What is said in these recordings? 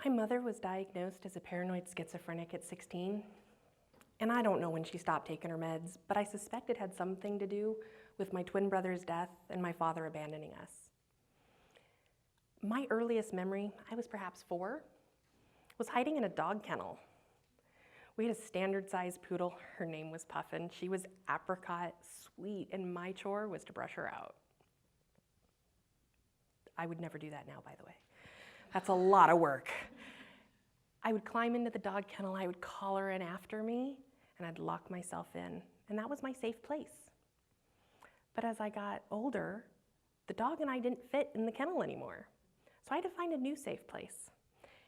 My mother was diagnosed as a paranoid schizophrenic at 16, and I don't know when she stopped taking her meds, but I suspect it had something to do with my twin brother's death and my father abandoning us. My earliest memory, I was perhaps 4, was hiding in a dog kennel. We had a standard-sized poodle. Her name was Puffin. She was apricot sweet, and my chore was to brush her out. I would never do that now, by the way. That's a lot of work. I would climb into the dog kennel, I would call her in after me, and I'd lock myself in, and that was my safe place. But as I got older, the dog and I didn't fit in the kennel anymore, so I had to find a new safe place.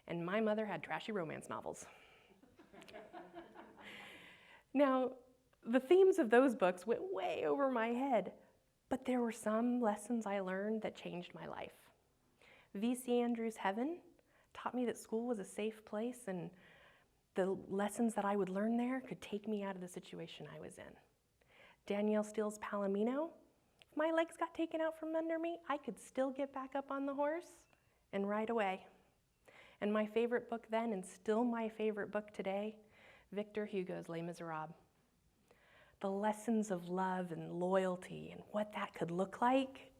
And my mother had trashy romance novels. Now, the themes of those books went way over my head, but there were some lessons I learned that changed my life. V.C. Andrews' Heaven taught me that school was a safe place, and the lessons that I would learn there could take me out of the situation I was in. Danielle Steele's Palomino, if my legs got taken out from under me, I could still get back up on the horse and ride away. And my favorite book then, and still my favorite book today, Victor Hugo's Les Miserables. The lessons of love and loyalty and what that could look like,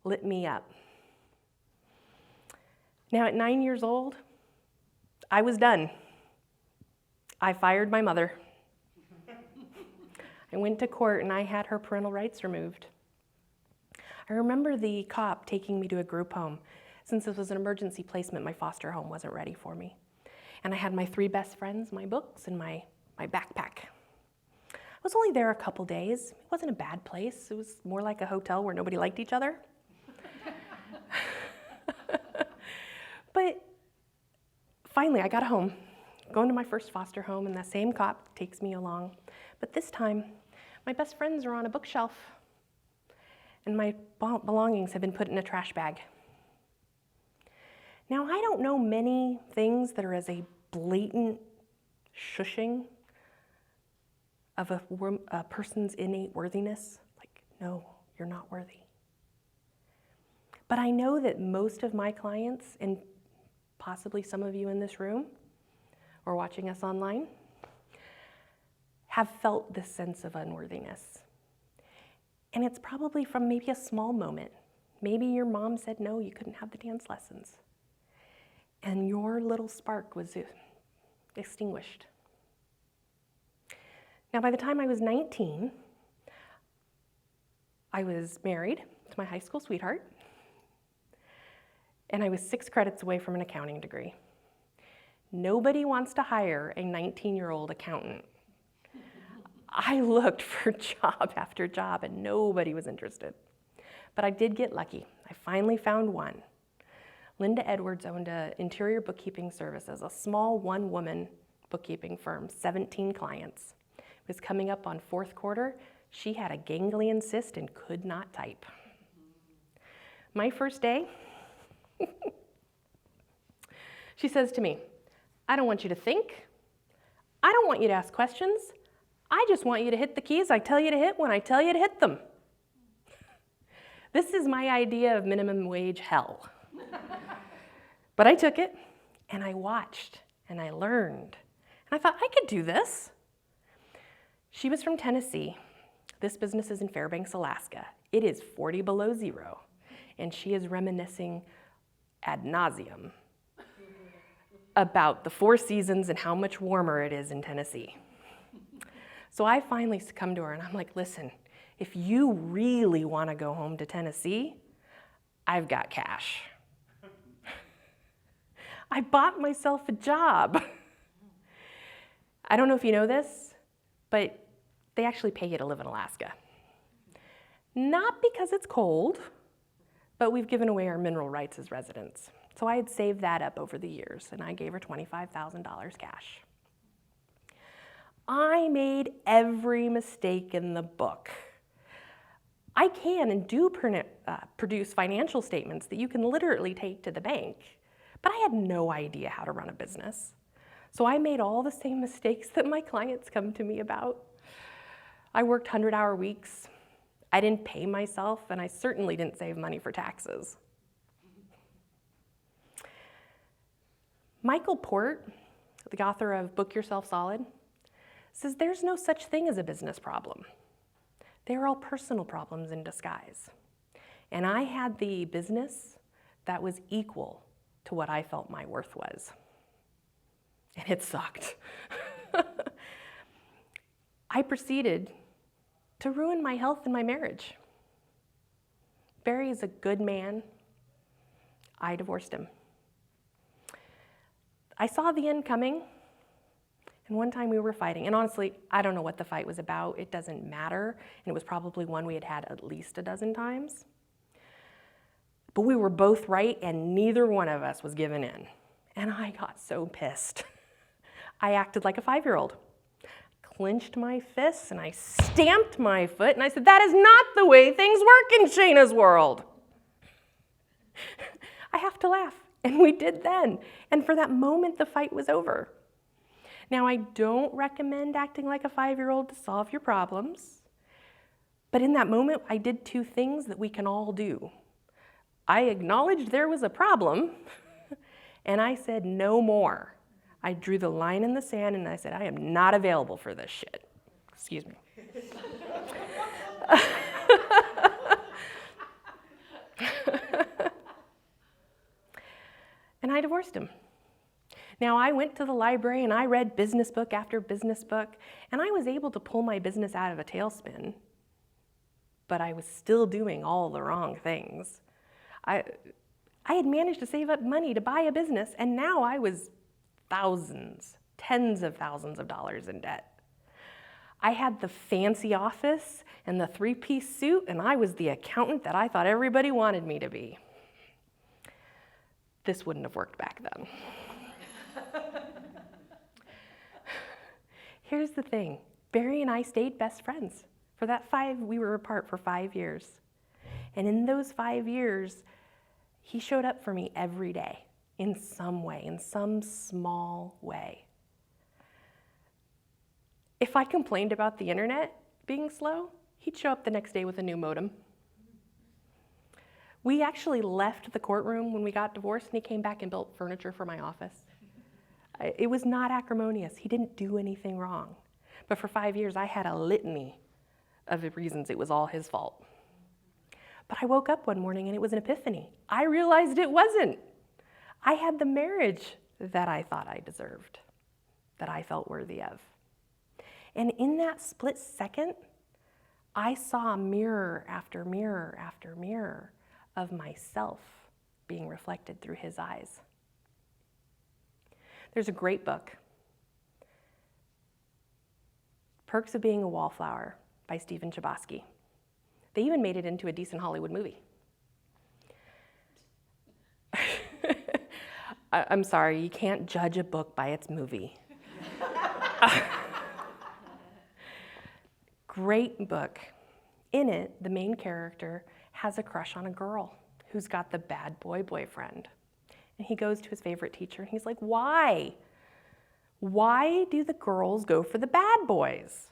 lit me up. Now at 9 years old, I was done. I fired my mother. I went to court and I had her parental rights removed. I remember the cop taking me to a group home. Since this was an emergency placement, my foster home wasn't ready for me. And I had my 3 best friends, my books, and my backpack. I was only there a couple days. It wasn't a bad place. It was more like a hotel where nobody liked each other. But finally, I got home, going to my first foster home, and that same cop takes me along. But this time, my best friends are on a bookshelf, and my belongings have been put in a trash bag. Now, I don't know many things that are as a blatant shushing of a person's innate worthiness. Like, no, you're not worthy. But I know that most of my clients, and possibly some of you in this room or watching us online, have felt this sense of unworthiness. And it's probably from maybe a small moment. Maybe your mom said, no, you couldn't have the dance lessons. And your little spark was extinguished. Now, by the time I was 19, I was married to my high school sweetheart, and I was 6 credits away from an accounting degree. Nobody wants to hire a 19-year-old accountant. I looked for job after job, and nobody was interested. But I did get lucky. I finally found one. Linda Edwards owned an interior bookkeeping service as a small one-woman bookkeeping firm, 17 clients. It was coming up on 4th quarter. She had a ganglion cyst and could not type. My first day, she says to me, I don't want you to think. I don't want you to ask questions. I just want you to hit the keys I tell you to hit when I tell you to hit them. This is my idea of minimum wage hell. But I took it, and I watched, and I learned. And I thought, I could do this. She was from Tennessee. This business is in Fairbanks, Alaska. It is 40 below zero, and she is reminiscing ad nauseum about the 4 seasons and how much warmer it is in Tennessee. So I finally come to her, and I'm like, listen, if you really want to go home to Tennessee, I've got cash. I bought myself a job. I don't know if you know this, but they actually pay you to live in Alaska. Not because it's cold, but we've given away our mineral rights as residents. So I had saved that up over the years, and I gave her $25,000 cash. I made every mistake in the book. I can and do produce financial statements that you can literally take to the bank, but I had no idea how to run a business. So I made all the same mistakes that my clients come to me about. I worked 100-hour weeks. I didn't pay myself, and I certainly didn't save money for taxes. Michael Port, the author of Book Yourself Solid, says there's no such thing as a business problem. They're all personal problems in disguise. And I had the business that was equal to what I felt my worth was. And it sucked. I proceeded to ruin my health and my marriage. Barry is a good man. I divorced him. I saw the end coming, and one time we were fighting. And honestly, I don't know what the fight was about. It doesn't matter. And it was probably one we had had at least a dozen times. But we were both right, and neither one of us was giving in. And I got so pissed. I acted like a 5-year-old. Clenched my fists, and I stamped my foot, and I said, "That is not the way things work in Shayna's world." I have to laugh. And we did then. And for that moment, the fight was over. Now, I don't recommend acting like a 5-year-old to solve your problems. But in that moment, I did 2 things that we can all do. I acknowledged there was a problem, and I said no more. I drew the line in the sand, and I said, I am not available for this shit. Excuse me. And I divorced him. Now, I went to the library and I read business book after business book, and I was able to pull my business out of a tailspin, but I was still doing all the wrong things. I had managed to save up money to buy a business, and now I was thousands, tens of thousands of dollars in debt. I had the fancy office and the 3-piece suit, and I was the accountant that I thought everybody wanted me to be. This wouldn't have worked back then. Here's the thing. Barry and I stayed best friends. We were apart for 5 years. And in those 5 years, he showed up for me every day in some way, in some small way. If I complained about the internet being slow, he'd show up the next day with a new modem. We actually left the courtroom when we got divorced, and he came back and built furniture for my office. It was not acrimonious. He didn't do anything wrong. But for 5 years, I had a litany of reasons it was all his fault. But I woke up one morning, and it was an epiphany. I realized it wasn't. I had the marriage that I thought I deserved, that I felt worthy of. And in that split second, I saw mirror after mirror after mirror of myself being reflected through his eyes. There's a great book, Perks of Being a Wallflower by Stephen Chbosky. They even made it into a decent Hollywood movie. I'm sorry, you can't judge a book by its movie. Great book. In it, the main character has a crush on a girl who's got the bad boy boyfriend. And he goes to his favorite teacher, and he's like, why? Why do the girls go for the bad boys?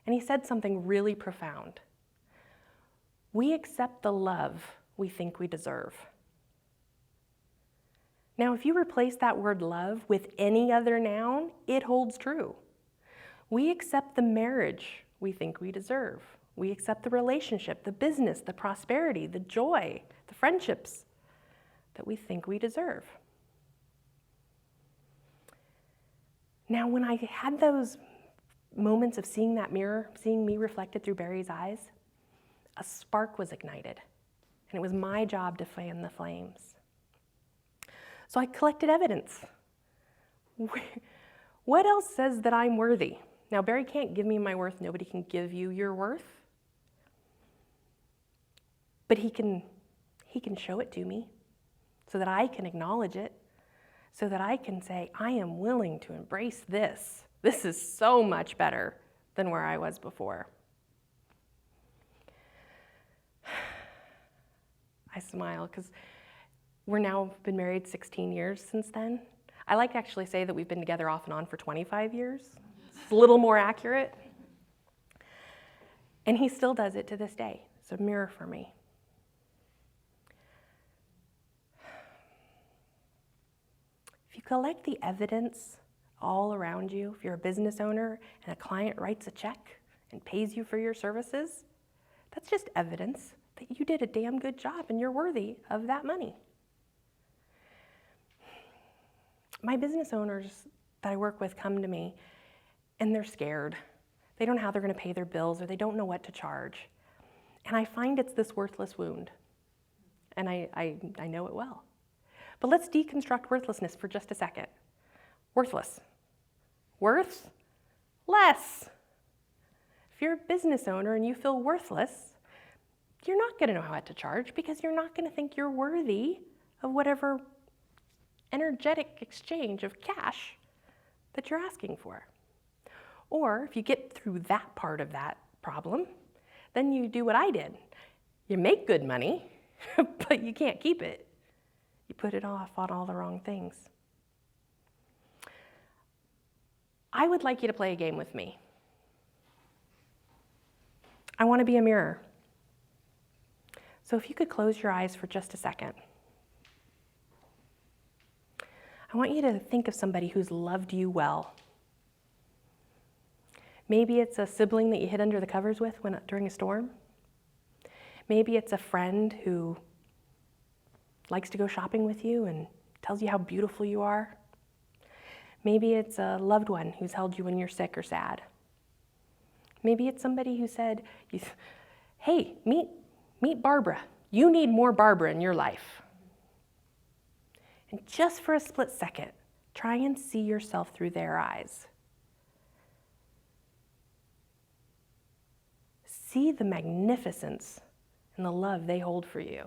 And he said something really profound. We accept the love we think we deserve. Now, if you replace that word love with any other noun, it holds true. We accept the marriage we think we deserve. We accept the relationship, the business, the prosperity, the joy, the friendships that we think we deserve. Now, when I had those moments of seeing that mirror, seeing me reflected through Barry's eyes, a spark was ignited, and it was my job to fan the flames. So I collected evidence. What else says that I'm worthy? Now, Barry can't give me my worth. Nobody can give you your worth. But he can show it to me so that I can acknowledge it, so that I can say, I am willing to embrace this. This is so much better than where I was before. I smile because we're now been married 16 years since then. I like to actually say that we've been together off and on for 25 years. It's a little more accurate. And he still does it to this day. It's a mirror for me. collect the evidence all around you. If you're a business owner and a client writes a check and pays you for your services, that's just evidence that you did a damn good job and you're worthy of that money. My business owners that I work with come to me and they're scared. They don't know how they're going to pay their bills, or they don't know what to charge. And I find it's this worthless wound. And I know it well. But let's deconstruct worthlessness for just a second. Worthless. Worth? Less. If you're a business owner and you feel worthless, you're not going to know how to charge because you're not going to think you're worthy of whatever energetic exchange of cash that you're asking for. Or if you get through that part of that problem, then you do what I did. You make good money, but you can't keep it. You put it off on all the wrong things. I would like you to play a game with me. I want to be a mirror. So if you could close your eyes for just a second. I want you to think of somebody who's loved you well. Maybe it's a sibling that you hid under the covers with during a storm. Maybe it's a friend who likes to go shopping with you and tells you how beautiful you are. Maybe it's a loved one who's held you when you're sick or sad. Maybe it's somebody who said, hey, meet Barbara. You need more Barbara in your life. And just for a split second, try and see yourself through their eyes. See the magnificence and the love they hold for you.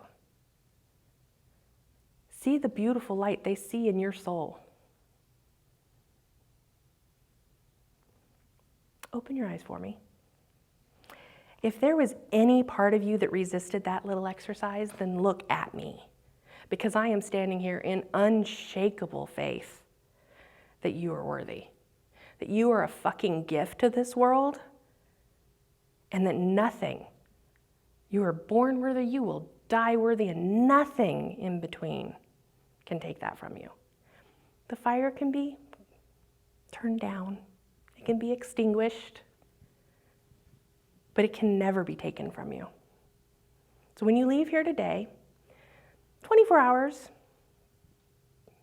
See the beautiful light they see in your soul. Open your eyes for me. If there was any part of you that resisted that little exercise, then look at me. Because I am standing here in unshakable faith that you are worthy. That you are a fucking gift to this world. And that nothing, you were born worthy, you will die worthy, and nothing in between can take that from you. The fire can be turned down. It can be extinguished. But it can never be taken from you. So when you leave here today, 24 hours,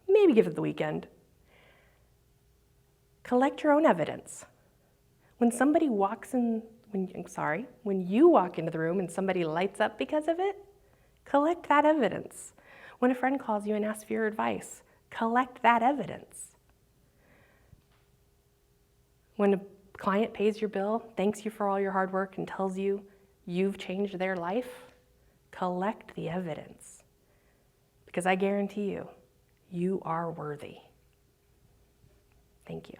maybe give it the weekend, collect your own evidence. When somebody walks in, when you walk into the room and somebody lights up because of it, collect that evidence. When a friend calls you and asks for your advice, collect that evidence. When a client pays your bill, thanks you for all your hard work, and tells you you've changed their life, collect the evidence. Because I guarantee you, you are worthy. Thank you.